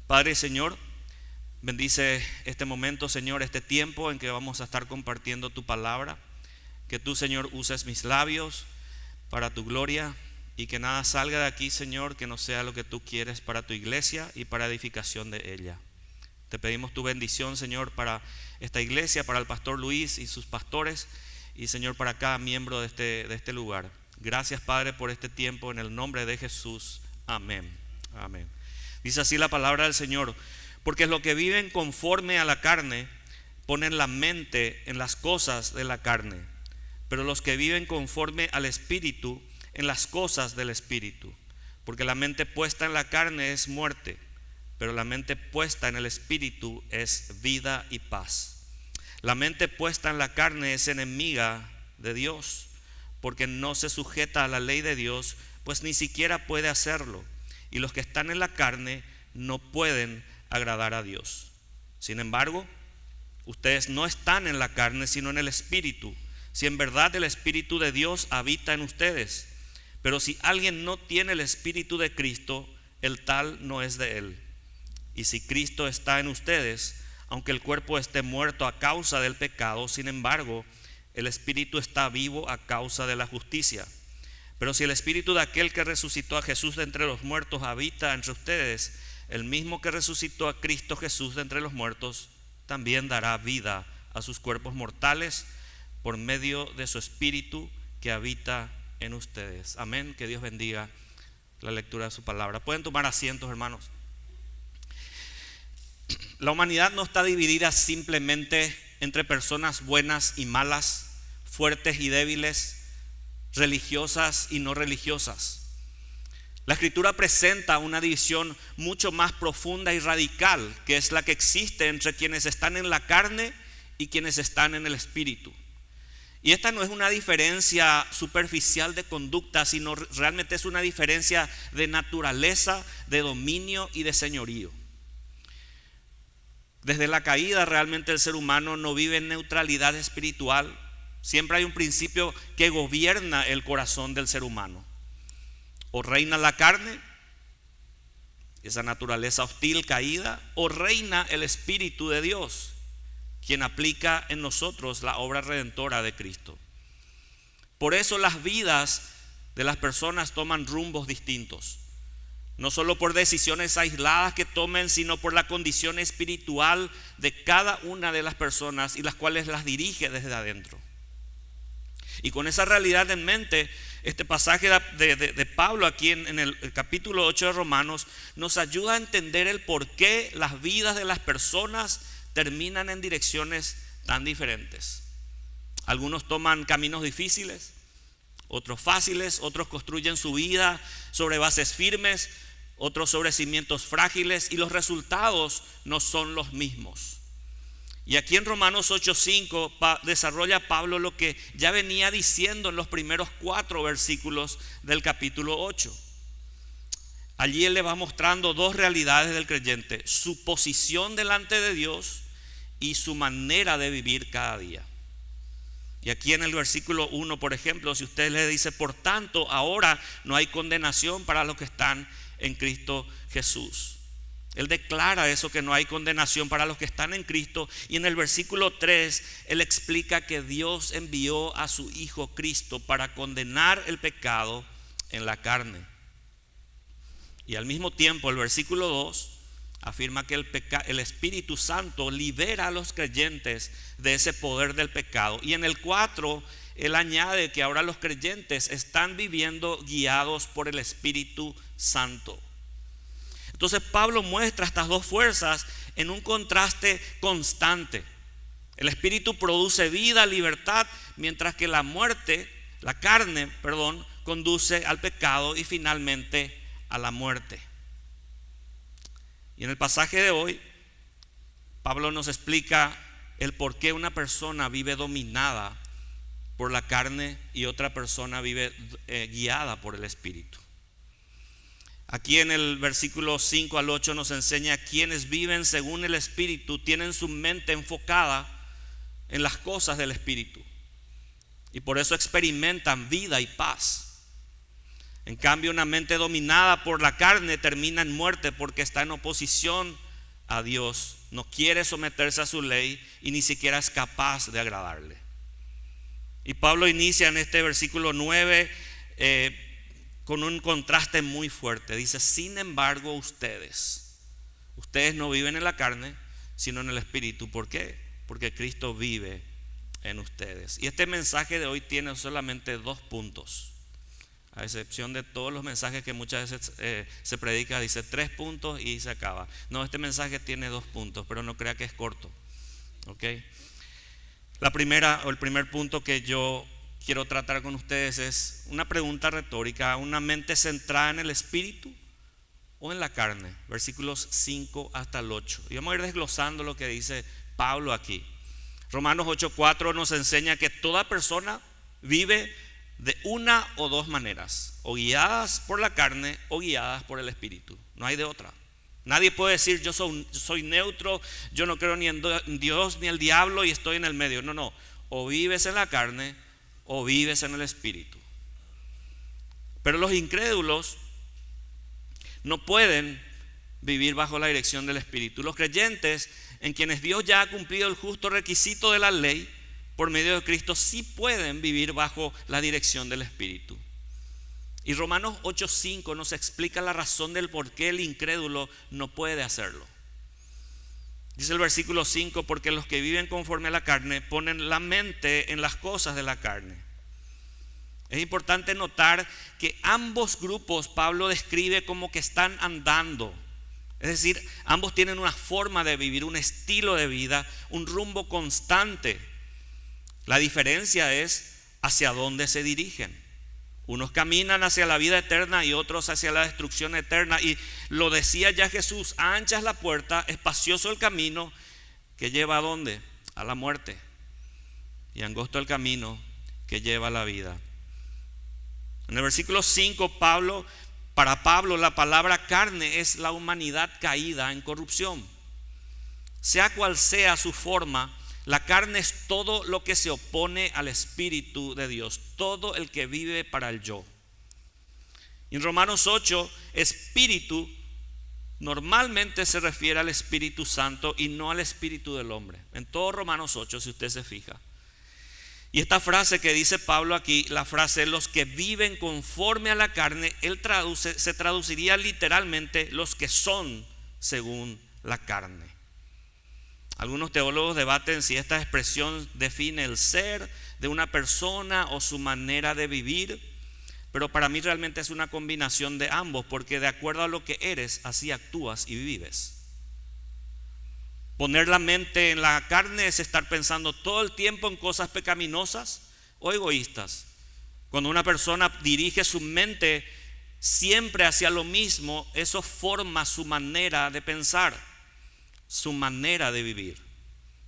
Padre, Señor, bendice este momento, Señor, este tiempo en que vamos a estar compartiendo tu palabra. Que tú, Señor, uses mis labios para tu gloria y que nada salga de aquí, Señor, que no sea lo que tú quieres para tu iglesia y para edificación de ella. Te pedimos tu bendición, Señor, para esta iglesia, para el pastor Luis y sus pastores y, Señor, para cada miembro de este lugar. Gracias, Padre, por este tiempo en el nombre de Jesús. Amén. Amén. Dice así la palabra del Señor: porque los que viven conforme a la carne ponen la mente en las cosas de la carne, pero los que viven conforme al Espíritu en las cosas del Espíritu. Porque la mente puesta en la carne es muerte, pero la mente puesta en el Espíritu es vida y paz. La mente puesta en la carne es enemiga de Dios, porque no se sujeta a la ley de Dios, pues ni siquiera puede hacerlo. Y los que están en la carne no pueden agradar a Dios. Sin embargo, ustedes no están en la carne, sino en el Espíritu, si en verdad el Espíritu de Dios habita en ustedes. Pero si alguien no tiene el Espíritu de Cristo, el tal no es de él. Y si Cristo está en ustedes, aunque el cuerpo esté muerto a causa del pecado, sin embargo, el Espíritu está vivo a causa de la justicia. Pero si el Espíritu de aquel que resucitó a Jesús de entre los muertos habita entre ustedes, el mismo que resucitó a Cristo Jesús de entre los muertos, también dará vida a sus cuerpos mortales por medio de su Espíritu que habita en ustedes. Amén. Que Dios bendiga la lectura de su palabra. Pueden tomar asientos, hermanos. La humanidad no está dividida simplemente entre personas buenas y malas, fuertes y débiles, religiosas y no religiosas. La Escritura presenta una división mucho más profunda y radical, que es la que existe entre quienes están en la carne y quienes están en el Espíritu. Y esta no es una diferencia superficial de conducta, sino realmente es una diferencia de naturaleza, de dominio y de señorío. Desde la caída realmente el ser humano no vive en neutralidad espiritual. Siempre hay un principio que gobierna el corazón del ser humano. O reina la carne, esa naturaleza hostil caída, o reina el Espíritu de Dios, quien aplica en nosotros la obra redentora de Cristo. Por eso las vidas de las personas toman rumbos distintos. No solo por decisiones aisladas que tomen, sino por la condición espiritual de cada una de las personas y las cuales las dirige desde adentro. Y con esa realidad en mente, este pasaje de Pablo aquí en el capítulo 8 de Romanos nos ayuda a entender el por qué las vidas de las personas terminan en direcciones tan diferentes. Algunos toman caminos difíciles, otros fáciles, otros construyen su vida sobre bases firmes, otros sobre cimientos frágiles, y los resultados no son los mismos. Y aquí en Romanos 8:5 desarrolla Pablo lo que ya venía diciendo en los primeros 4 versículos del capítulo 8. Allí él le va mostrando dos realidades del creyente: su posición delante de Dios y su manera de vivir cada día. Y aquí en el versículo 1, por ejemplo, si usted le dice: por tanto, ahora no hay condenación para los que están en Cristo Jesús. Él declara eso, que no hay condenación para los que están en Cristo. Y en el versículo 3 él explica que Dios envió a su Hijo Cristo para condenar el pecado en la carne. Y al mismo tiempo el versículo 2 afirma que el Espíritu Santo libera a los creyentes de ese poder del pecado. Y en el 4 él añade que ahora los creyentes están viviendo guiados por el Espíritu Santo. Entonces Pablo muestra estas dos fuerzas en un contraste constante. El Espíritu produce vida, libertad, mientras que la carne, conduce al pecado y finalmente a la muerte. Y en el pasaje de hoy, Pablo nos explica el por qué una persona vive dominada por la carne y otra persona vive guiada por el Espíritu. Aquí en el versículo 5 al 8 nos enseña: quienes viven según el Espíritu tienen su mente enfocada en las cosas del Espíritu, y por eso experimentan vida y paz. En cambio, una mente dominada por la carne termina en muerte porque está en oposición a Dios, no quiere someterse a su ley y ni siquiera es capaz de agradarle. Y Pablo inicia en este versículo 9 con un contraste muy fuerte. Dice: sin embargo, ustedes no viven en la carne, sino en el Espíritu. ¿Por qué? Porque Cristo vive en ustedes. Y este mensaje de hoy tiene solamente 2 puntos. A excepción de todos los mensajes que muchas veces se predica, dice 3 puntos y se acaba. No, este mensaje tiene 2 puntos, pero no crea que es corto. ¿Ok? El primer punto que yo quiero tratar con ustedes es una pregunta retórica: ¿una mente centrada en el Espíritu o en la carne? Versículos 5 hasta el 8. Y vamos a ir desglosando lo que dice Pablo aquí. Romanos 8:4 nos enseña que toda persona vive de una o 2 maneras: o guiadas por la carne o guiadas por el Espíritu. No hay de otra. Nadie puede decir yo soy neutro, yo no creo ni en Dios ni el diablo y estoy en el medio. No, o vives en la carne o vives en el Espíritu. Pero los incrédulos no pueden vivir bajo la dirección del Espíritu. Los creyentes, en quienes Dios ya ha cumplido el justo requisito de la ley por medio de Cristo, sí pueden vivir bajo la dirección del Espíritu. Y Romanos 8:5 nos explica la razón del por qué el incrédulo no puede hacerlo. Dice el versículo 5: porque los que viven conforme a la carne ponen la mente en las cosas de la carne. Es importante notar que ambos grupos Pablo describe como que están andando. Es decir, ambos tienen una forma de vivir, un estilo de vida, un rumbo constante. La diferencia es hacia dónde se dirigen. Unos caminan hacia la vida eterna y otros hacia la destrucción eterna. Y lo decía ya Jesús: ancha es la puerta, espacioso el camino que lleva ¿a dónde? A la muerte. Y angosto el camino que lleva a la vida. En el versículo 5, para Pablo, la palabra carne es la humanidad caída en corrupción. Sea cual sea su forma, la carne es todo lo que se opone al Espíritu de Dios, todo el que vive para el yo. En Romanos 8, espíritu normalmente se refiere al Espíritu Santo y no al espíritu del hombre. En todo Romanos 8, si usted se fija. Y esta frase que dice Pablo aquí, la frase los que viven conforme a la carne, se traduciría literalmente los que son según la carne. Algunos teólogos debaten si esta expresión define el ser de una persona o su manera de vivir, pero para mí realmente es una combinación de ambos, porque de acuerdo a lo que eres, así actúas y vives. Poner la mente en la carne es estar pensando todo el tiempo en cosas pecaminosas o egoístas. Cuando una persona dirige su mente siempre hacia lo mismo, eso forma su manera de pensar, su manera de vivir.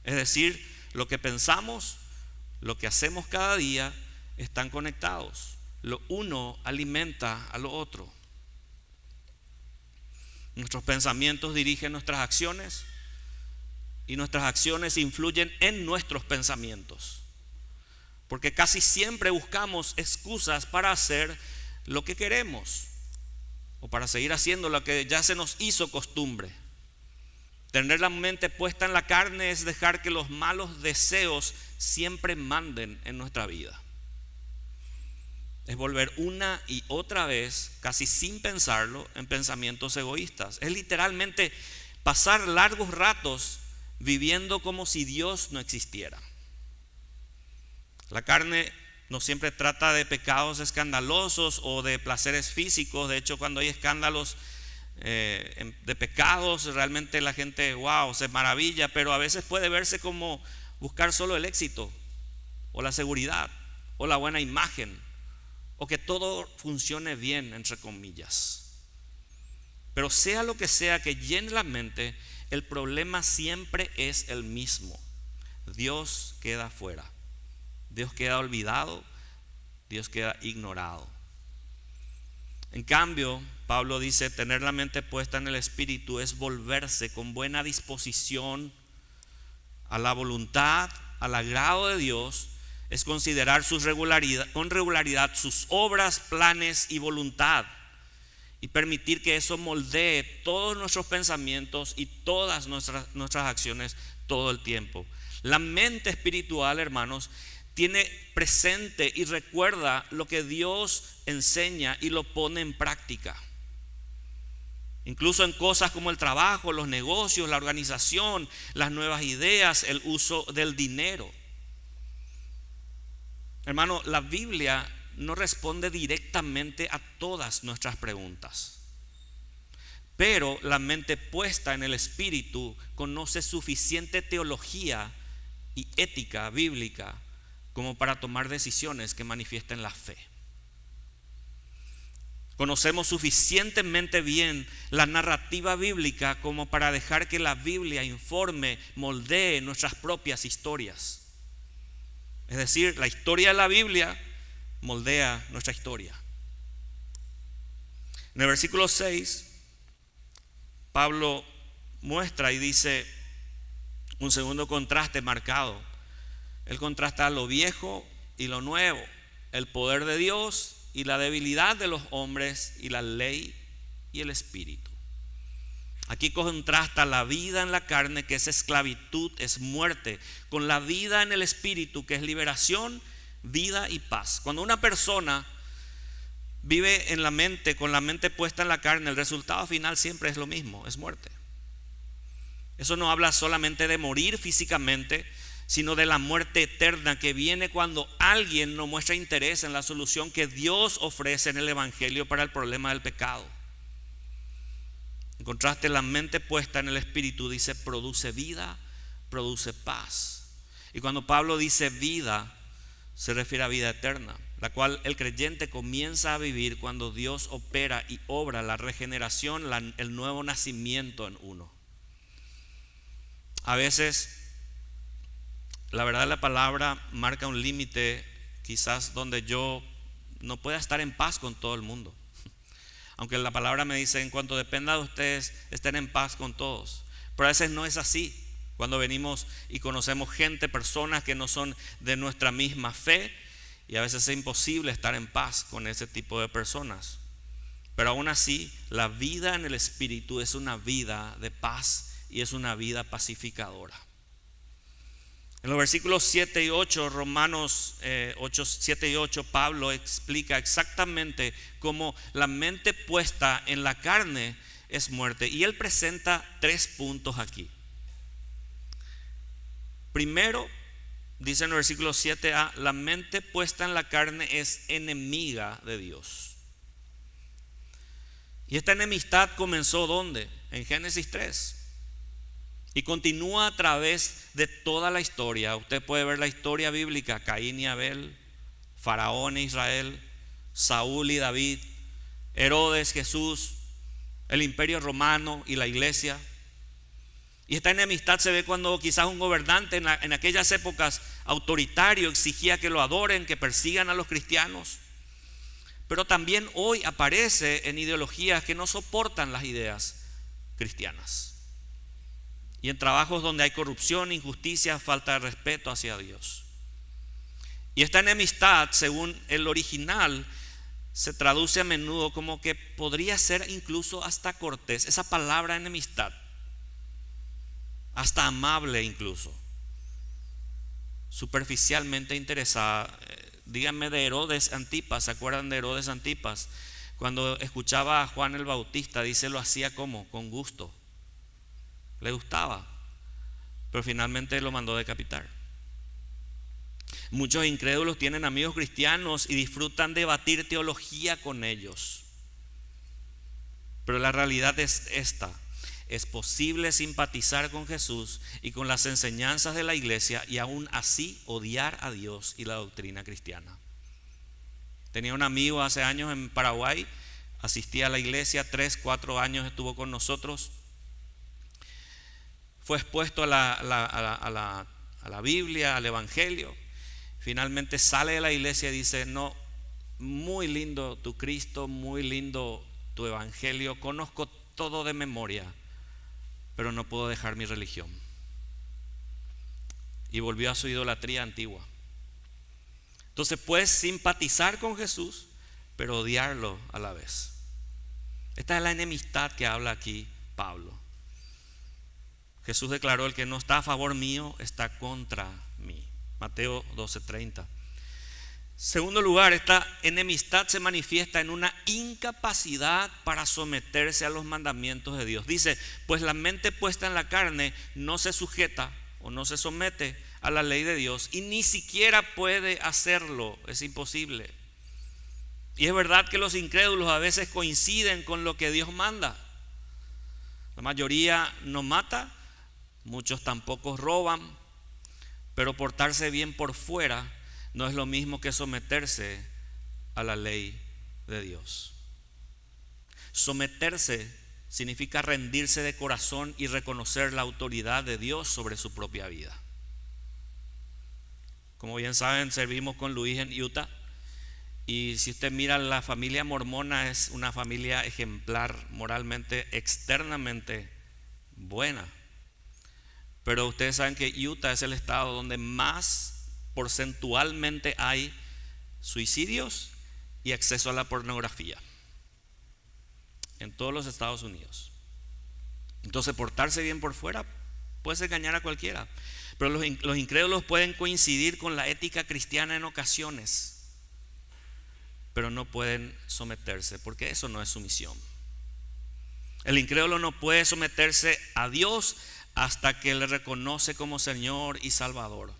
Es decir, lo que pensamos, lo que hacemos cada día están conectados. Lo uno alimenta a lo otro. Nuestros pensamientos dirigen nuestras acciones y nuestras acciones influyen en nuestros pensamientos. Porque casi siempre buscamos excusas para hacer lo que queremos o para seguir haciendo lo que ya se nos hizo costumbre. Tener la mente puesta en la carne es dejar que los malos deseos siempre manden en nuestra vida. Es volver una y otra vez, casi sin pensarlo, en pensamientos egoístas. Es literalmente pasar largos ratos viviendo como si Dios no existiera. La carne no siempre trata de pecados escandalosos o de placeres físicos. De hecho, cuando hay escándalos de pecados, realmente la gente se maravilla, pero a veces puede verse como buscar solo el éxito o la seguridad o la buena imagen o que todo funcione bien, entre comillas. Pero sea lo que sea que llene la mente, el problema siempre es el mismo: Dios queda fuera, Dios queda olvidado, Dios queda ignorado. En cambio, Pablo dice, tener la mente puesta en el Espíritu es volverse con buena disposición a la voluntad, al agrado de Dios, es considerar con regularidad sus obras, planes y voluntad, y permitir que eso moldee todos nuestros pensamientos y todas nuestras acciones todo el tiempo. La mente espiritual, hermanos, tiene presente y recuerda lo que Dios enseña y lo pone en práctica. Incluso en cosas como el trabajo, los negocios, la organización, las nuevas ideas, el uso del dinero. Hermano, la Biblia no responde directamente a todas nuestras preguntas, pero la mente puesta en el Espíritu conoce suficiente teología y ética bíblica como para tomar decisiones que manifiesten la fe. Conocemos suficientemente bien la narrativa bíblica como para dejar que la Biblia informe, moldee nuestras propias historias. Es decir, la historia de la Biblia moldea nuestra historia. En el versículo 6, Pablo muestra y dice un segundo contraste marcado. Él contrasta lo viejo y lo nuevo, el poder de Dios y la debilidad de los hombres, y la ley y el espíritu. Aquí contrasta la vida en la carne, que es esclavitud, es muerte, con la vida en el espíritu, que es liberación, vida y paz. Cuando una persona vive en la mente, con la mente puesta en la carne, el resultado final siempre es lo mismo, es muerte. Eso no habla solamente de morir físicamente, sino de la muerte eterna que viene cuando alguien no muestra interés en la solución que Dios ofrece en el Evangelio para el problema del pecado. En contraste, la mente puesta en el Espíritu, dice, produce vida, produce paz. Y cuando Pablo dice vida, se refiere a vida eterna, la cual el creyente comienza a vivir cuando Dios opera y obra la regeneración, el nuevo nacimiento en uno. A veces, la verdad, la palabra marca un límite, quizás donde yo no pueda estar en paz con todo el mundo. Aunque la palabra me dice, en cuanto dependa de ustedes, estén en paz con todos. Pero a veces no es así. Cuando venimos y conocemos gente, personas que no son de nuestra misma fe, y a veces es imposible estar en paz con ese tipo de personas. Pero aún así, la vida en el Espíritu es una vida de paz y es una vida pacificadora. En los versículos 7 y 8, Romanos 7 y 8, Pablo explica exactamente cómo la mente puesta en la carne es muerte. Y él presenta 3 puntos aquí. Primero, dice en el versículo 7a, la mente puesta en la carne es enemiga de Dios. Y esta enemistad comenzó ¿dónde? En Génesis 3. Y continúa a través de toda la historia. Usted puede ver la historia bíblica: Caín y Abel, Faraón e Israel, Saúl y David, Herodes, Jesús, el imperio romano y la iglesia. Y esta enemistad se ve cuando quizás un gobernante en aquellas épocas autoritario exigía que lo adoren, que persigan a los cristianos. Pero también hoy aparece en ideologías que no soportan las ideas cristianas. Y en trabajos donde hay corrupción, injusticia, falta de respeto hacia Dios. Y esta enemistad, según el original, se traduce a menudo como que podría ser incluso hasta cortés. Esa palabra enemistad, hasta amable incluso, superficialmente interesada. Díganme de Herodes Antipas. ¿Se acuerdan de Herodes Antipas? Cuando escuchaba a Juan el Bautista, dice, lo hacía como con gusto. Le gustaba, pero finalmente lo mandó decapitar. Muchos incrédulos tienen amigos cristianos y disfrutan debatir teología con ellos. Pero la realidad es esta: es posible simpatizar con Jesús y con las enseñanzas de la iglesia y aún así odiar a Dios y la doctrina cristiana. Tenía un amigo hace años en Paraguay, asistía a la iglesia, 3-4 años estuvo con nosotros. Fue expuesto a la Biblia, al Evangelio. Finalmente sale de la iglesia y dice, no, muy lindo tu Cristo, muy lindo tu Evangelio, conozco todo de memoria, pero no puedo dejar mi religión. Y volvió a su idolatría antigua. Entonces puedes simpatizar con Jesús, pero odiarlo a la vez. Esta es la enemistad que habla aquí Pablo. Jesús declaró: el que no está a favor mío está contra mí. Mateo 12:30. Segundo lugar, esta enemistad se manifiesta en una incapacidad para someterse a los mandamientos de Dios. Dice: pues la mente puesta en la carne no se sujeta o no se somete a la ley de Dios, y ni siquiera puede hacerlo, es imposible. Y es verdad que los incrédulos a veces coinciden con lo que Dios manda. La mayoría no mata, muchos tampoco roban, pero portarse bien por fuera no es lo mismo que someterse a la ley de Dios. Someterse significa rendirse de corazón y reconocer la autoridad de Dios sobre su propia vida. Como bien saben, servimos con Luis en Utah, y si usted mira, la familia mormona es una familia ejemplar, moralmente, externamente buena. Pero ustedes saben que Utah es el estado donde más porcentualmente hay suicidios y acceso a la pornografía en todos los Estados Unidos. Entonces, portarse bien por fuera puede engañar a cualquiera, pero los incrédulos pueden coincidir con la ética cristiana en ocasiones, pero no pueden someterse, porque eso no es sumisión. El incrédulo no puede someterse a Dios hasta que le reconoce como Señor y Salvador.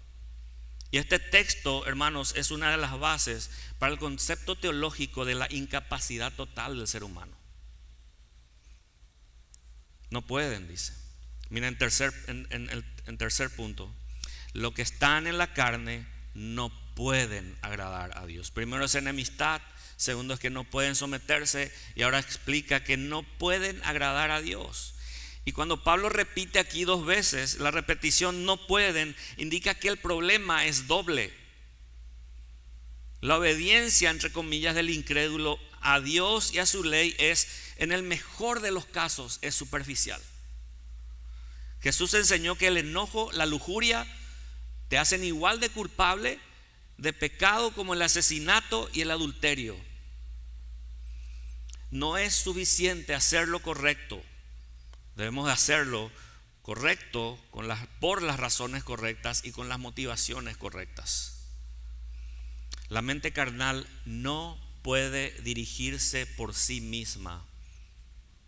Y este texto, hermanos, es una de las bases para el concepto teológico de la incapacidad total del ser humano. No pueden, dice. Mira, en tercer punto, lo que están en la carne no pueden agradar a Dios. Primero es enemistad, segundo es que no pueden someterse, y ahora explica que no pueden agradar a Dios. Y cuando Pablo repite aquí 2 veces, la repetición "no pueden" indica que el problema es doble. La obediencia, entre comillas, del incrédulo a Dios y a su ley es, en el mejor de los casos, es superficial. Jesús enseñó que el enojo, la lujuria, te hacen igual de culpable de pecado como el asesinato y el adulterio. No es suficiente hacer lo correcto. Debemos de hacerlo correcto por las razones correctas y con las motivaciones correctas. La mente carnal no puede dirigirse por sí misma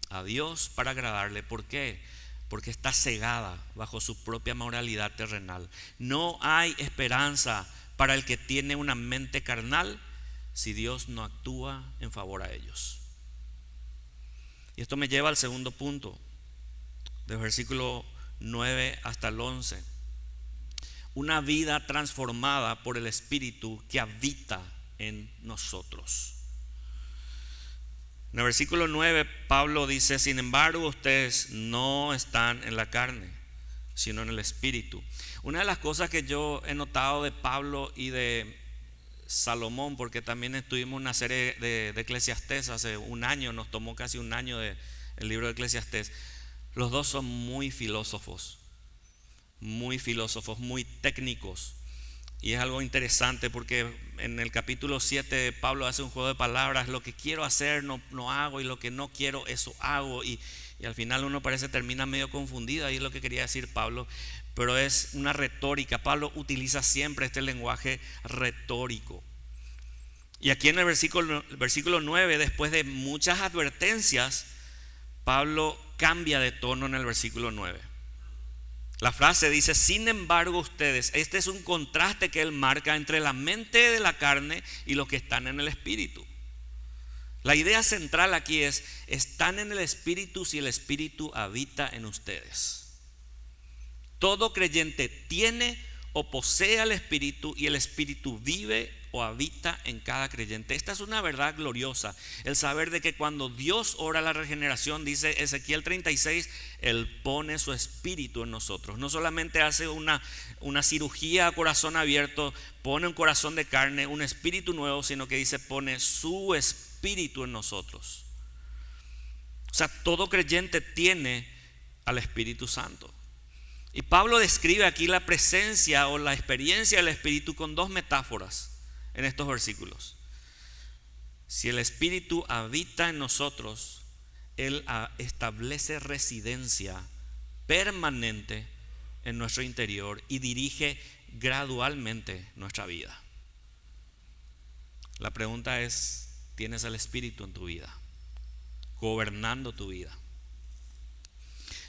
a Dios para agradarle. ¿Por qué? Porque está cegada bajo su propia moralidad terrenal. No hay esperanza para el que tiene una mente carnal si Dios no actúa en favor a ellos. Y esto me lleva al segundo punto, del versículo 9 hasta el 11. Una vida transformada por el Espíritu que habita en nosotros. En el versículo 9, Pablo dice: sin embargo, ustedes no están en la carne, sino en el Espíritu. Una de las cosas que yo he notado de Pablo y de Salomón, porque también estuvimos en una serie de Eclesiastés hace un año, nos tomó casi un año el libro de Eclesiastés. Los dos son muy filósofos, muy técnicos. Y es algo interesante porque en el capítulo 7 Pablo hace un juego de palabras: lo que quiero hacer no hago, y lo que no quiero eso hago. Y al final uno termina medio confundido. Ahí es lo que quería decir Pablo, pero es una retórica. Pablo utiliza siempre este lenguaje retórico. Y aquí en el versículo 9, después de muchas advertencias, Pablo cambia de tono en el versículo 9. La frase dice: sin embargo ustedes. Este es un contraste que él marca entre la mente de la carne y los que están en el Espíritu. La idea central aquí es: están en el Espíritu si el Espíritu habita en ustedes. Todo creyente tiene o posee al Espíritu, y el Espíritu vive o habita en cada creyente. Esta es una verdad gloriosa, el saber de que cuando Dios ora la regeneración, dice Ezequiel 36, Él pone su Espíritu en nosotros. No solamente hace una cirugía a corazón abierto, pone un corazón de carne, un espíritu nuevo, sino que dice pone su Espíritu en nosotros. O sea, todo creyente tiene al Espíritu Santo. Y Pablo describe aquí la presencia o la experiencia del Espíritu con 2 metáforas. en estos versículos. Si el Espíritu habita en nosotros, Él establece residencia permanente en nuestro interior y dirige gradualmente nuestra vida. La pregunta es, ¿tienes el Espíritu en tu vida, gobernando tu vida?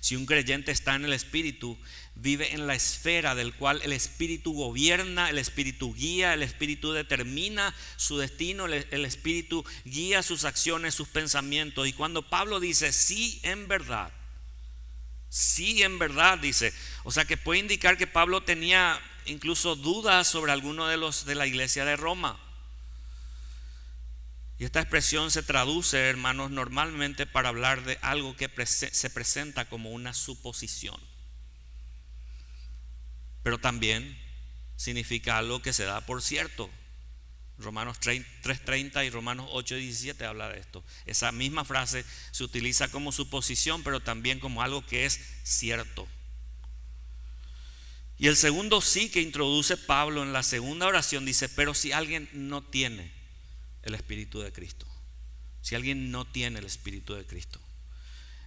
Si un creyente está en el Espíritu, vive en la esfera del cual el Espíritu gobierna, el Espíritu guía, el Espíritu determina su destino, el Espíritu guía sus acciones, sus pensamientos. Y cuando Pablo dice sí en verdad, dice, o sea que puede indicar que Pablo tenía incluso dudas sobre alguno de los de la iglesia de Roma. Y esta expresión se traduce, hermanos, normalmente para hablar de algo que se presenta como una suposición. Pero también significa algo que se da por cierto. Romanos 3:30 y Romanos 8:17 habla de esto. Esa misma frase se utiliza como suposición, pero también como algo que es cierto. Y el segundo sí que introduce Pablo en la segunda oración dice, pero si alguien no tiene el Espíritu de Cristo, si alguien no tiene el Espíritu de Cristo.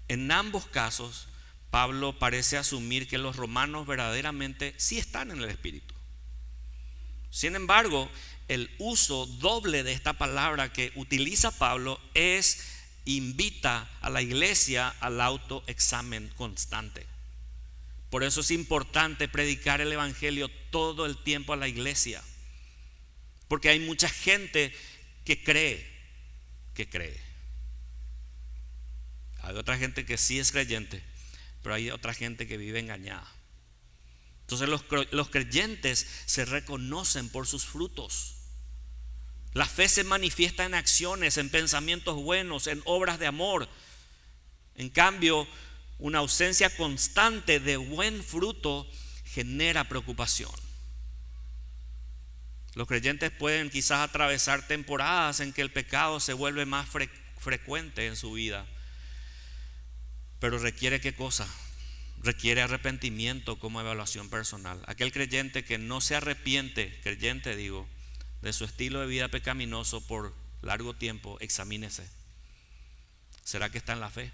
En ambos casos, Pablo parece asumir que los romanos verdaderamente sí están en el Espíritu. Sin embargo, el uso doble de esta palabra que utiliza Pablo invita a la iglesia al autoexamen constante. Por eso es importante predicar el evangelio todo el tiempo a la iglesia, porque hay mucha gente que cree. Hay otra gente que sí es creyente, pero hay otra gente que vive engañada. Entonces los creyentes se reconocen por sus frutos. La fe se manifiesta en acciones, en pensamientos buenos, en obras de amor. En cambio, una ausencia constante de buen fruto genera preocupación. Los creyentes pueden quizás atravesar temporadas en que el pecado se vuelve más frecuente en su vida. Pero requiere ¿qué cosa? Requiere arrepentimiento como evaluación personal. Aquel creyente que no se arrepiente, de su estilo de vida pecaminoso por largo tiempo, examínese. ¿Será que está en la fe?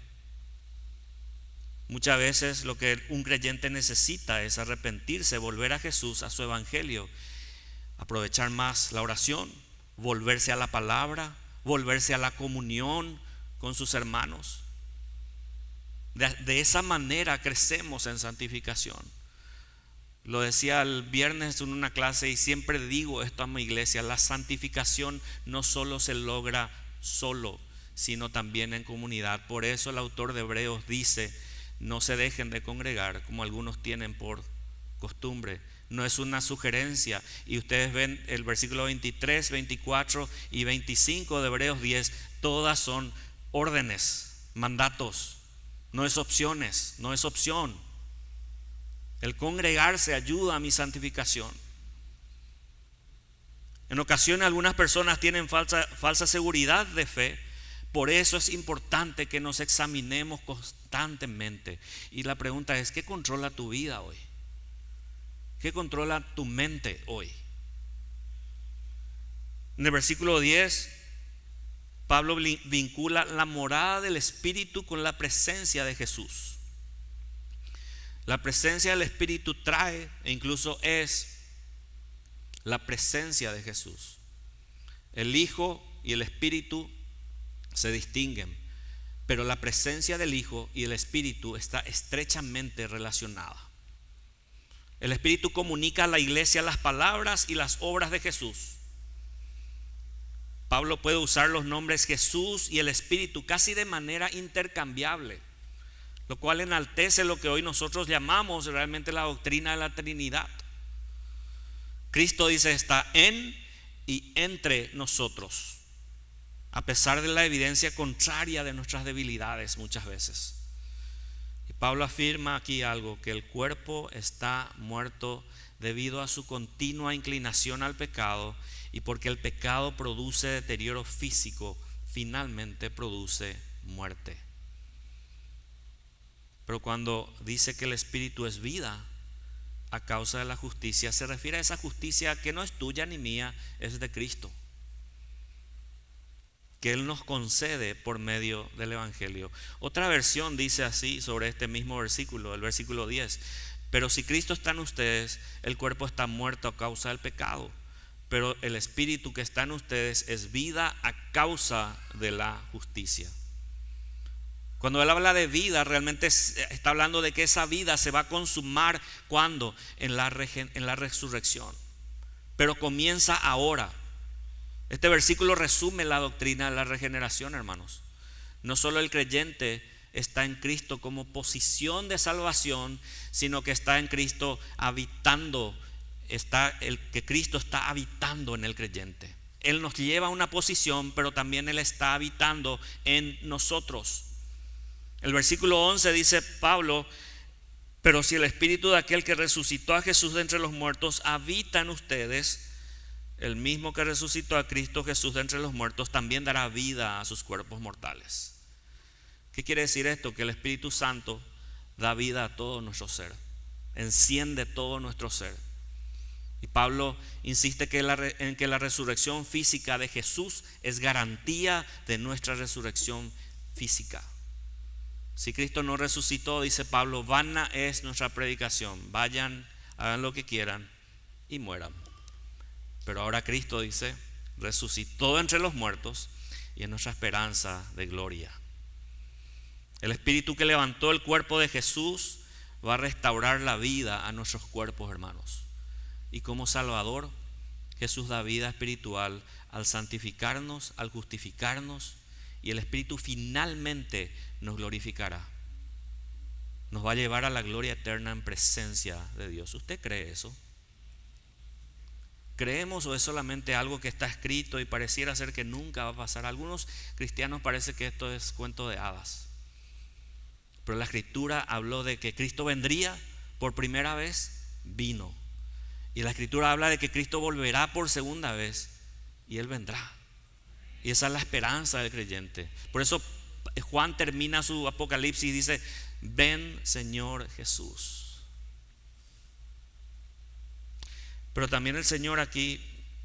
Muchas veces lo que un creyente necesita es arrepentirse, volver a Jesús, a su evangelio, aprovechar más la oración, volverse a la palabra, volverse a la comunión con sus hermanos. De esa manera crecemos en santificación. Lo decía el viernes en una clase y siempre digo esto a mi iglesia: la santificación no solo se logra solo, sino también en comunidad. Por eso el autor de Hebreos dice: no se dejen de congregar como algunos tienen por costumbre. No es una sugerencia. Y ustedes ven el versículo 23, 24 y 25 de Hebreos 10. Todas son órdenes, mandatos. No es opciones, no es opción. El congregarse ayuda a mi santificación. En ocasiones algunas personas tienen falsa seguridad de fe. Por eso es importante que nos examinemos constantemente. Y la pregunta es: ¿qué controla tu vida hoy? ¿Qué controla tu mente hoy? En el versículo 10, Pablo vincula la morada del Espíritu con la presencia de Jesús. La presencia del Espíritu trae e incluso es la presencia de Jesús. El Hijo y el Espíritu se distinguen, pero la presencia del Hijo y el Espíritu está estrechamente relacionada. El Espíritu comunica a la iglesia las palabras y las obras de Jesús. Pablo puede usar los nombres Jesús y el Espíritu casi de manera intercambiable, lo cual enaltece lo que hoy nosotros llamamos realmente la doctrina de la Trinidad. Cristo dice está en y entre nosotros, a pesar de la evidencia contraria de nuestras debilidades muchas veces. Y Pablo afirma aquí algo: que el cuerpo está muerto debido a su continua inclinación al pecado, y porque el pecado produce deterioro físico, finalmente produce muerte. Pero cuando dice que el Espíritu es vida, a causa de la justicia se refiere a esa justicia que no es tuya ni mía, es de Cristo, que Él nos concede por medio del Evangelio. Otra versión dice así sobre este mismo versículo, el versículo 10: pero si Cristo está en ustedes, el cuerpo está muerto a causa del pecado, pero el espíritu que está en ustedes es vida a causa de la justicia. Cuando él habla de vida, realmente está hablando de que esa vida se va a consumar ¿cuándo? En la resurrección. Pero comienza ahora. Este versículo resume la doctrina de la regeneración, hermanos. No solo el creyente está en Cristo como posición de salvación, sino que está en Cristo habitando, que Cristo está habitando en el creyente. Él nos lleva a una posición, pero también Él está habitando en nosotros. El versículo 11 dice Pablo: pero si el espíritu de aquel que resucitó a Jesús de entre los muertos habita en ustedes, el mismo que resucitó a Cristo Jesús de entre los muertos también dará vida a sus cuerpos mortales. ¿Qué quiere decir esto? Que el Espíritu Santo da vida a todo nuestro ser, enciende todo nuestro ser. Y Pablo insiste en que la resurrección física de Jesús es garantía de nuestra resurrección física. Si Cristo no resucitó, dice Pablo, vana es nuestra predicación. Vayan, hagan lo que quieran y mueran. Pero ahora Cristo, dice, resucitó entre los muertos y es nuestra esperanza de gloria. El Espíritu que levantó el cuerpo de Jesús va a restaurar la vida a nuestros cuerpos, hermanos. Y como Salvador, Jesús da vida espiritual al santificarnos, al justificarnos, y el Espíritu finalmente nos glorificará. Nos va a llevar a la gloria eterna en presencia de Dios. ¿Usted cree eso? ¿Creemos o es solamente algo que está escrito y pareciera ser que nunca va a pasar? A algunos cristianos parece que esto es cuento de hadas. Pero la Escritura habló de que Cristo vendría por primera vez, vino. Y la Escritura habla de que Cristo volverá por segunda vez y Él vendrá. Y esa es la esperanza del creyente. Por eso Juan termina su Apocalipsis y dice: ven, Señor Jesús. Pero también el Señor aquí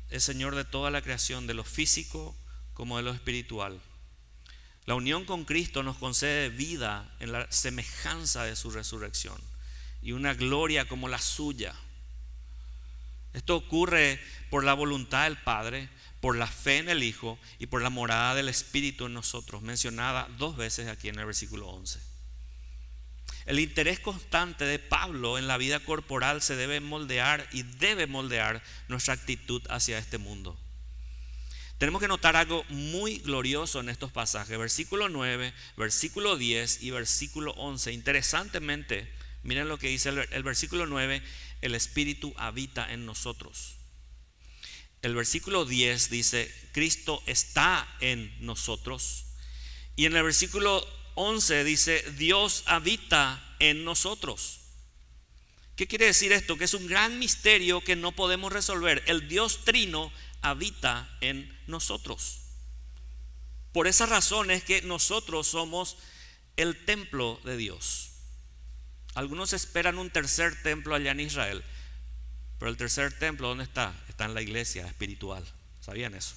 es Señor de toda la creación, de lo físico como de lo espiritual. La unión con Cristo nos concede vida en la semejanza de su resurrección y una gloria como la suya. Esto ocurre por la voluntad del Padre, por la fe en el Hijo y por la morada del Espíritu en nosotros, mencionada 2 veces aquí en el versículo 11. El interés constante de Pablo en la vida corporal se debe moldear y debe moldear nuestra actitud hacia este mundo. Tenemos que notar algo muy glorioso en estos pasajes, versículo 9, versículo 10 y versículo 11. Interesantemente, miren lo que dice el versículo 9: el Espíritu habita en nosotros. El versículo 10 dice: Cristo está en nosotros. Y en el versículo 11 dice: Dios habita en nosotros. ¿Qué quiere decir esto? Que es un gran misterio que no podemos resolver. El Dios Trino habita en nosotros. Por esa razón es que nosotros somos el templo de Dios. Algunos esperan un tercer templo allá en Israel, pero el tercer templo, ¿dónde está? Está en la iglesia espiritual. ¿Sabían eso?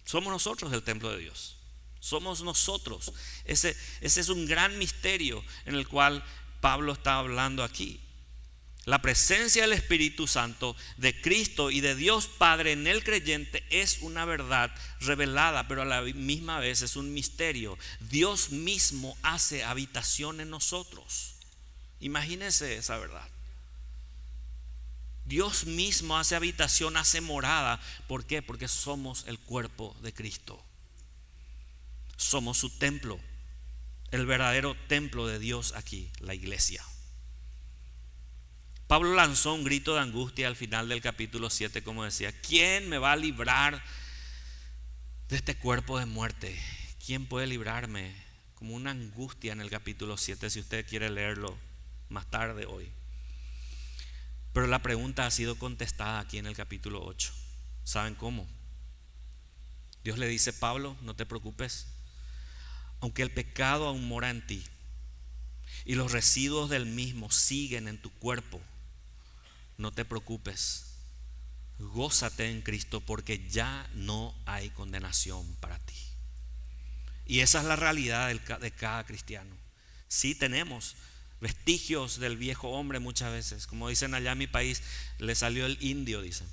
Somos nosotros el templo de Dios. Somos nosotros. Ese es un gran misterio en el cual Pablo está hablando aquí. La presencia del Espíritu Santo, de Cristo y de Dios Padre en el creyente es una verdad revelada, pero a la misma vez es un misterio. Dios mismo hace habitación en nosotros. Imagínense esa verdad. Dios mismo hace habitación, hace morada. ¿Por qué? Porque somos el cuerpo de Cristo. Somos su templo, el verdadero templo de Dios aquí, la iglesia. Pablo lanzó un grito de angustia al final del capítulo 7, como decía: ¿quién me va a librar de este cuerpo de muerte? ¿Quién puede librarme? Como una angustia en el capítulo 7, si usted quiere leerlo más tarde hoy. Pero la pregunta ha sido contestada aquí en el capítulo 8. ¿Saben cómo? Dios le dice: Pablo, no te preocupes, aunque el pecado aún mora en ti y los residuos del mismo siguen en tu cuerpo, no te preocupes, gózate en Cristo porque ya no hay condenación para ti. Y esa es la realidad de cada cristiano. Sí tenemos vestigios del viejo hombre muchas veces, como dicen allá en mi país, le salió el indio, dicen.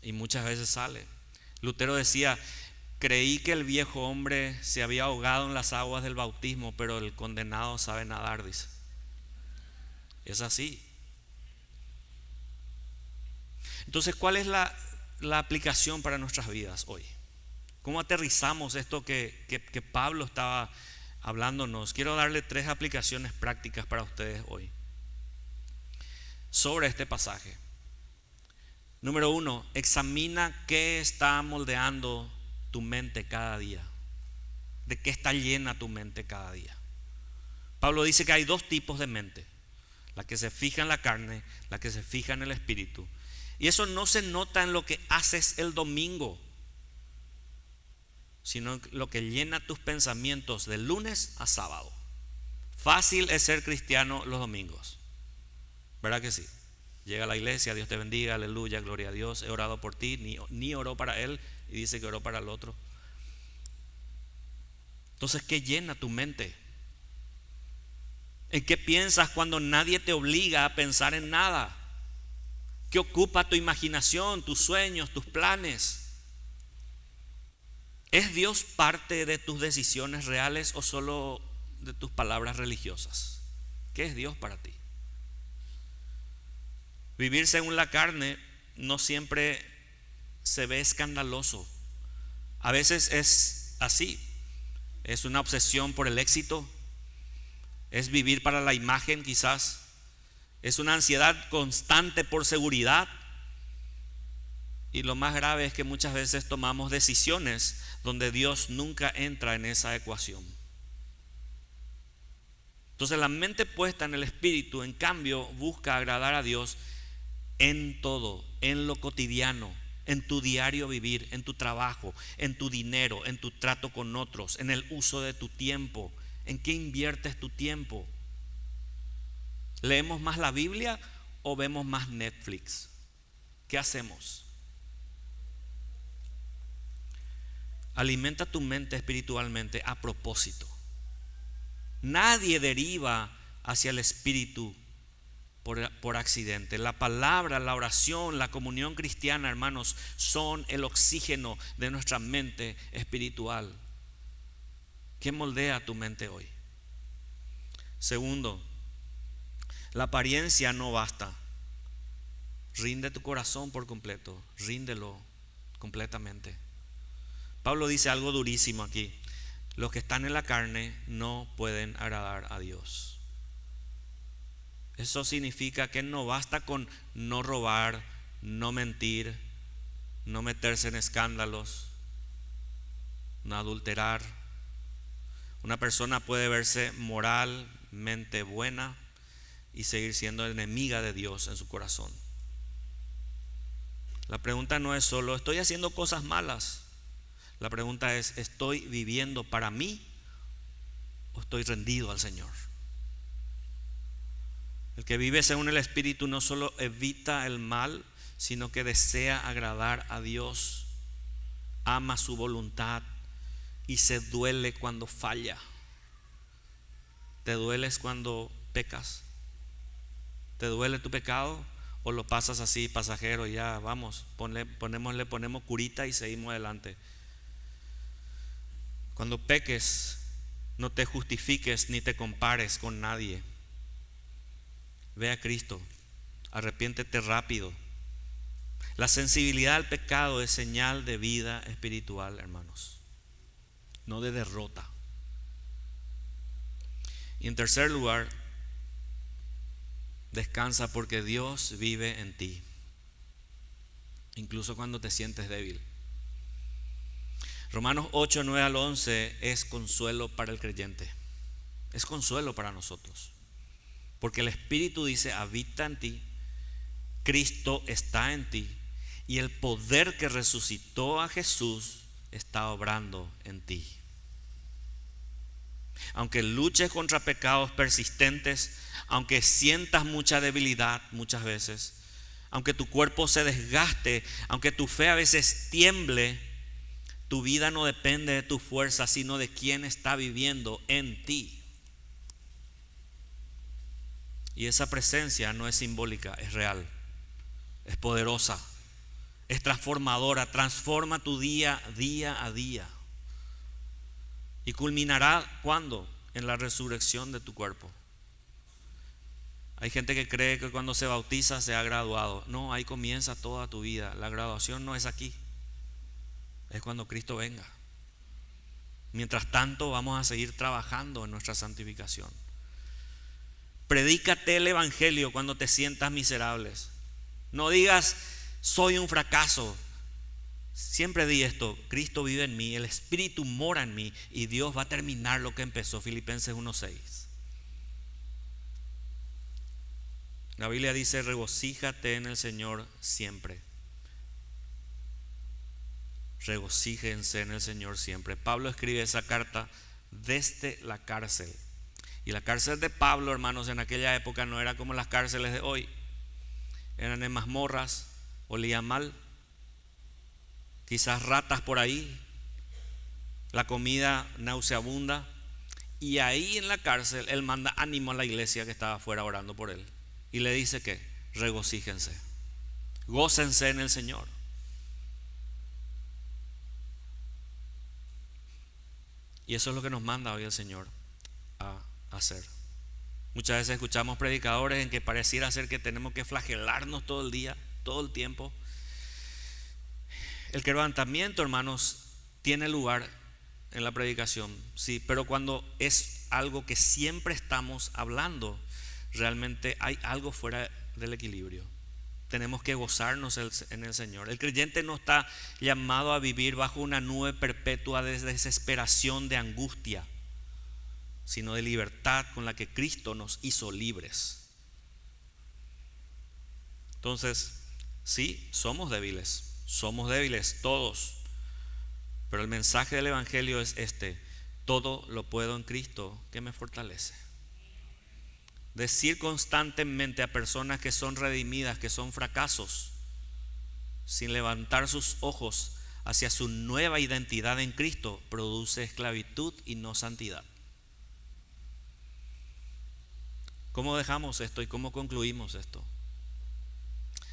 Y muchas veces sale. Lutero decía: creí que el viejo hombre se había ahogado en las aguas del bautismo, pero el condenado sabe nadar, dice. Es así. Entonces, ¿cuál es la aplicación para nuestras vidas hoy? ¿Cómo aterrizamos esto que Pablo estaba hablándonos? Quiero darle 3 aplicaciones prácticas para ustedes hoy sobre este pasaje. Número 1, examina qué está moldeando tu mente cada día. ¿De qué está llena tu mente cada día? Pablo dice que hay 2 tipos de mente: la que se fija en la carne, la que se fija en el espíritu. Y eso no se nota en lo que haces el domingo, sino en lo que llena tus pensamientos de lunes a sábado. Fácil es ser cristiano los domingos, ¿verdad que sí? Llega a la iglesia, Dios te bendiga, aleluya, gloria a Dios, he orado por ti, ni oró para él y dice que oró para el otro. Entonces, ¿qué llena tu mente? ¿En qué piensas cuando nadie te obliga a pensar en nada? ¿Qué ocupa tu imaginación, tus sueños, tus planes? ¿Es Dios parte de tus decisiones reales o solo de tus palabras religiosas? ¿Qué es Dios para ti? Vivir según la carne no siempre se ve escandaloso. A veces es así. Es una obsesión por el éxito. Es vivir para la imagen, quizás. Es una ansiedad constante por seguridad. Y lo más grave es que muchas veces tomamos decisiones donde Dios nunca entra en esa ecuación. Entonces, la mente puesta en el Espíritu, en cambio, busca agradar a Dios en todo, en lo cotidiano, en tu diario vivir, en tu trabajo, en tu dinero, en tu trato con otros, en el uso de tu tiempo. ¿En qué inviertes tu tiempo? ¿Leemos más la Biblia o vemos más Netflix? ¿Qué hacemos? Alimenta tu mente espiritualmente a propósito. Nadie deriva hacia el Espíritu por accidente. La palabra, la oración, la comunión cristiana, hermanos, son el oxígeno de nuestra mente espiritual. ¿Qué moldea tu mente hoy? Segundo, la apariencia no basta. Rinde tu corazón por completo, ríndelo completamente. Pablo dice algo durísimo aquí: los que están en la carne no pueden agradar a Dios. Eso significa que no basta con no robar, no mentir, no meterse en escándalos, no adulterar. Una persona puede verse moralmente buena y seguir siendo enemiga de Dios en su corazón. La pregunta no es solo ¿estoy haciendo cosas malas? La pregunta es ¿estoy viviendo para mí o estoy rendido al Señor? El que vive según el Espíritu no solo evita el mal, sino que desea agradar a Dios, ama su voluntad y se duele cuando falla. ¿Te dueles cuando pecas? ¿Te duele tu pecado o lo pasas así pasajero? Ya vamos, ponemos curita y seguimos adelante. Cuando peques, no te justifiques ni te compares con nadie. Ve a Cristo, arrepiéntete rápido. La sensibilidad al pecado es señal de vida espiritual, hermanos, no de derrota. Y en tercer lugar, descansa porque Dios vive en ti, incluso cuando te sientes débil. Romanos 8, 9 al 11 es consuelo para el creyente, es consuelo para nosotros. Porque el Espíritu dice, habita en ti, Cristo está en ti y el poder que resucitó a Jesús está obrando en ti. Aunque luches contra pecados persistentes, aunque sientas mucha debilidad muchas veces, aunque tu cuerpo se desgaste, aunque tu fe a veces tiemble, tu vida no depende de tu fuerza, sino de quién está viviendo en ti. Y esa presencia no es simbólica, es real, es poderosa, es transformadora, transforma tu día a día. Y culminará ¿cuándo? En la resurrección de tu cuerpo. Hay gente que cree que cuando se bautiza se ha graduado. No, ahí comienza toda tu vida. La graduación no es aquí, es cuando Cristo venga. Mientras tanto vamos a seguir trabajando en nuestra santificación. Predícate el evangelio cuando te sientas miserables. No digas soy un fracaso. Siempre di esto: Cristo vive en mí, el Espíritu mora en mí y Dios va a terminar lo que empezó. Filipenses 1:6. La Biblia dice: regocíjate en el Señor siempre. Regocíjense en el Señor siempre. Pablo escribe esa carta desde la cárcel. Y la cárcel de Pablo, hermanos, en aquella época no era como las cárceles de hoy. Eran en mazmorras, olían mal, quizás ratas por ahí, la comida nauseabunda. Y ahí en la cárcel él manda ánimo a la iglesia que estaba afuera orando por él. Y le dice que regocíjense, gócense en el Señor. Y eso es lo que nos manda hoy el Señor a hacer. Muchas veces escuchamos predicadores en que pareciera ser que tenemos que flagelarnos todo el día, todo el tiempo. El quebrantamiento, hermanos, tiene lugar en la predicación, sí, pero cuando es algo que siempre estamos hablando, realmente hay algo fuera del equilibrio. Tenemos que gozarnos en el Señor. El creyente no está llamado a vivir bajo una nube perpetua de desesperación, de angustia, sino de libertad con la que Cristo nos hizo libres. Entonces, sí, somos débiles todos, pero el mensaje del Evangelio es este: todo lo puedo en Cristo que me fortalece. Decir constantemente a personas que son redimidas que son fracasos, sin levantar sus ojos hacia su nueva identidad en Cristo, produce esclavitud y no santidad. ¿Cómo dejamos esto y cómo concluimos esto?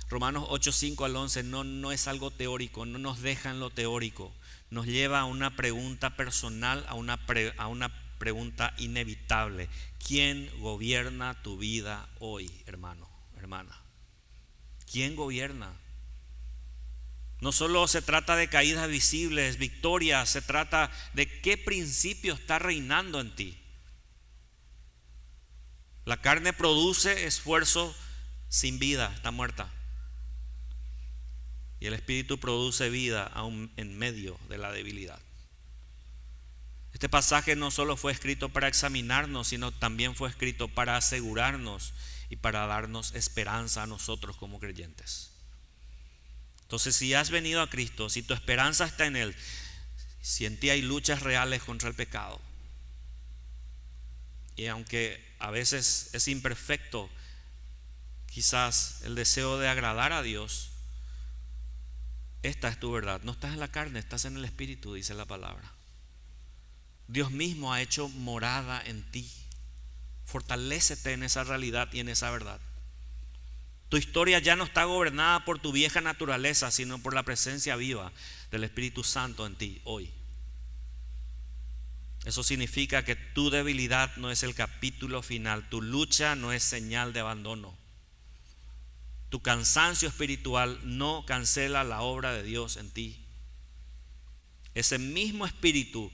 Romanos 8:5 al 11 no es algo teórico, no nos deja en lo teórico, nos lleva a una pregunta personal, a una pregunta inevitable: ¿quién gobierna tu vida hoy, hermano, hermana? ¿Quién gobierna? No solo se trata de caídas visibles, victorias, se trata de qué principio está reinando en ti. La carne produce esfuerzo sin vida, está muerta. Y el Espíritu produce vida aún en medio de la debilidad. Este pasaje no solo fue escrito para examinarnos, sino también fue escrito para asegurarnos y para darnos esperanza a nosotros como creyentes. Entonces, si has venido a Cristo, si tu esperanza está en Él, si en ti hay luchas reales contra el pecado, y aunque a veces es imperfecto, quizás el deseo de agradar a Dios, esta es tu verdad. No estás en la carne, estás en el Espíritu, dice la palabra. Dios mismo ha hecho morada en ti. Fortalécete en esa realidad y en esa verdad. Tu historia ya no está gobernada por tu vieja naturaleza, sino por la presencia viva del Espíritu Santo en ti hoy. Eso significa que tu debilidad no es el capítulo final, tu lucha no es señal de abandono. Tu cansancio espiritual no cancela la obra de Dios en ti. Ese mismo Espíritu,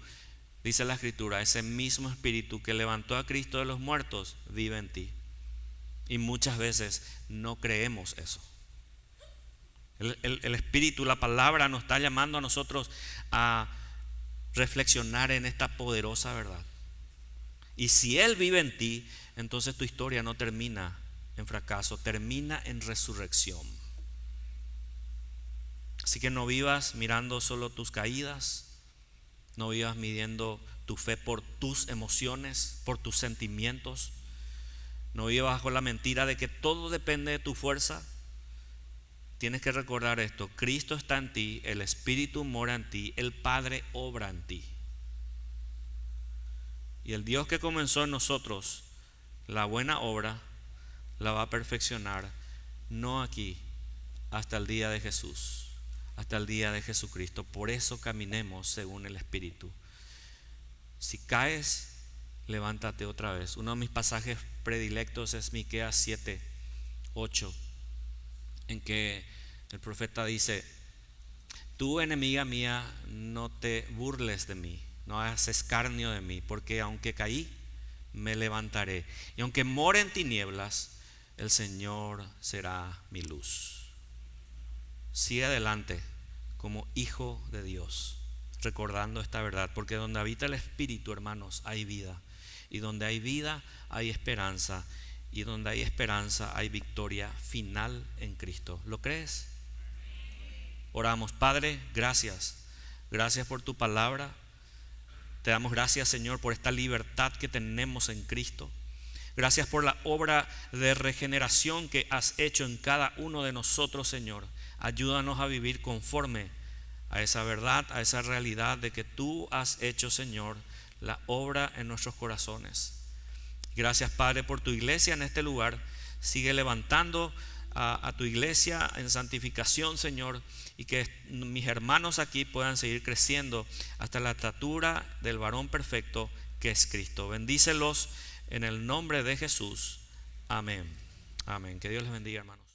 dice la Escritura, ese mismo Espíritu que levantó a Cristo de los muertos vive en ti. Y muchas veces no creemos eso. El Espíritu, la palabra, nos está llamando a nosotros a reflexionar en esta poderosa verdad. Y si Él vive en ti, entonces tu historia no termina en fracaso, termina en resurrección. Así que no vivas mirando solo tus caídas, no vivas midiendo tu fe por tus emociones, por tus sentimientos. No vivas bajo la mentira de que todo depende de tu fuerza. Tienes que recordar esto: Cristo está en ti, el Espíritu mora en ti, el Padre obra en ti. Y el Dios que comenzó en nosotros la buena obra la va a perfeccionar, no aquí, hasta el día de Jesús, hasta el día de Jesucristo. Por eso caminemos según el Espíritu. Si caes, levántate otra vez. Uno de mis pasajes predilectos es Miqueas 7:8, en que el profeta dice: tú, enemiga mía, no te burles de mí, no hagas escarnio de mí, porque aunque caí, me levantaré, y aunque more en tinieblas, el Señor será mi luz. Sigue adelante como hijo de Dios, recordando esta verdad, porque donde habita el Espíritu, hermanos, hay vida, y donde hay vida hay esperanza, y donde hay esperanza hay victoria final en Cristo. ¿Lo crees? Oramos. Padre, gracias por tu palabra. Te damos gracias, Señor, por esta libertad que tenemos en Cristo. Gracias por la obra de regeneración que has hecho en cada uno de nosotros, Señor. Ayúdanos a vivir conforme a esa verdad, a esa realidad de que tú has hecho, Señor, la obra en nuestros corazones. Gracias, Padre, por tu iglesia en este lugar. Sigue levantando a tu iglesia en santificación, Señor, y que mis hermanos aquí puedan seguir creciendo hasta la estatura del varón perfecto que es Cristo. Bendícelos en el nombre de Jesús. Amén. Amén. Que Dios les bendiga, hermanos.